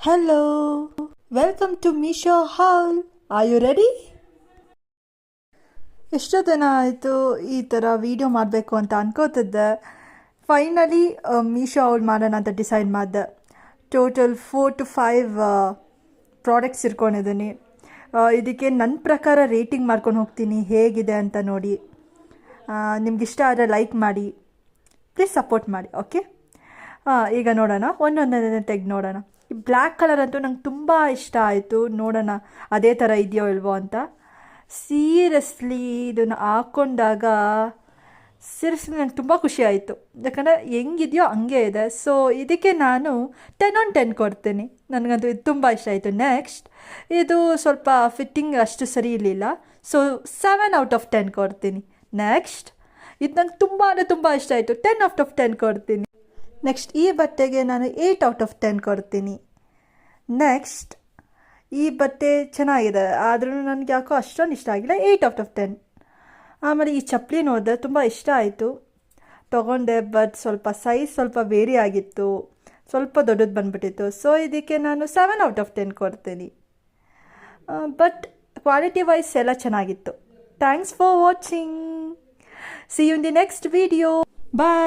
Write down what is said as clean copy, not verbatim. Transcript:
Hello, welcome to Misho Haul. Are you ready? ಎಷ್ಟೋ ದಿನ ಆಯಿತು ಈ ಥರ ವೀಡಿಯೋ ಮಾಡಬೇಕು ಅಂತ ಅನ್ಕೋತಿದ್ದೆ. ಫೈನಲಿ ಮೀಶೋ ಹಾಲ್ ಮಾಡೋಣ ಅಂತ ಡಿಸೈಡ್ ಮಾಡಿದೆ. ಟೋಟಲ್ 4 to 5 ಪ್ರಾಡಕ್ಟ್ಸ್ ಇಟ್ಕೊಂಡಿದ್ದೀನಿ. ಇದಕ್ಕೆ ನನ್ನ ಪ್ರಕಾರ ರೇಟಿಂಗ್ ಮಾಡ್ಕೊಂಡು ಹೋಗ್ತೀನಿ, ಹೇಗಿದೆ ಅಂತ ನೋಡಿ. ನಿಮ್ಗೆ ಇಷ್ಟ ಆದರೆ ಲೈಕ್ ಮಾಡಿ, ಪ್ಲೀಸ್ ಸಪೋರ್ಟ್ ಮಾಡಿ. ಓಕೆ, ಈಗ ನೋಡೋಣ, ಒಂದೊಂದನೇ ತೆಗೆದು ನೋಡೋಣ. ಈ ಬ್ಲ್ಯಾಕ್ ಕಲರ್ ಅಂತೂ ನಂಗೆ ತುಂಬ ಇಷ್ಟ ಆಯಿತು. ನೋಡೋಣ ಅದೇ ಥರ ಇದೆಯೋ ಇಲ್ವೋ ಅಂತ. ಸೀರಿಯಸ್ಲಿ ಇದನ್ನು ಹಾಕ್ಕೊಂಡಾಗ ಸೀರಿಯಸ್ಲಿ ನಂಗೆ ತುಂಬ ಖುಷಿ ಆಯಿತು, ಯಾಕಂದರೆ ಹೆಂಗಿದೆಯೋ ಹಂಗೆ ಇದೆ. ಸೊ ಇದಕ್ಕೆ ನಾನು 10 on 10 ಕೊಡ್ತೀನಿ. ನನಗಂತೂ ಇದು ತುಂಬ ಇಷ್ಟ ಆಯಿತು. ನೆಕ್ಸ್ಟ್, ಇದು ಸ್ವಲ್ಪ ಫಿಟ್ಟಿಂಗ್ ಅಷ್ಟು ಸರಿ ಇರಲಿಲ್ಲ, ಸೊ 7 out of 10 ಕೊಡ್ತೀನಿ. ನೆಕ್ಸ್ಟ್, ಇದು ನಂಗೆ ತುಂಬ ಅಂದರೆ ತುಂಬ ಇಷ್ಟ ಆಯಿತು, 10 out of 10 ಕೊಡ್ತೀನಿ. ನೆಕ್ಸ್ಟ್, ಈ ಬಟ್ಟೆಗೆ ನಾನು 8 out of 10 ಕೊಡ್ತೀನಿ. ನೆಕ್ಸ್ಟ್, ಈ ಬಟ್ಟೆ ಚೆನ್ನಾಗಿದೆ, ಆದ್ರೂ ನನಗೆ ಯಾಕೋ ಅಷ್ಟೊಂದು ಇಷ್ಟ ಆಗಿಲ್ಲ, 8 out of 10. ಆಮೇಲೆ ಈ ಚಪ್ಪಲಿ ನೋಡಿದೆ, ತುಂಬ ಇಷ್ಟ ಆಯಿತು, ತೊಗೊಂಡೆ. ಬಟ್ ಸ್ವಲ್ಪ ಸೈಜ್ ಸ್ವಲ್ಪ ವೇರಿ ಆಗಿತ್ತು, ಸ್ವಲ್ಪ ದೊಡ್ಡದು ಬಂದುಬಿಟ್ಟಿತ್ತು. ಸೊ ಇದಕ್ಕೆ ನಾನು 7 out of 10 ಕೊಡ್ತೀನಿ. ಬಟ್ ಕ್ವಾಲಿಟಿ ವೈಸ್ ಎಲ್ಲ ಚೆನ್ನಾಗಿತ್ತು. Thanks for watching. See you in the next video. Bye.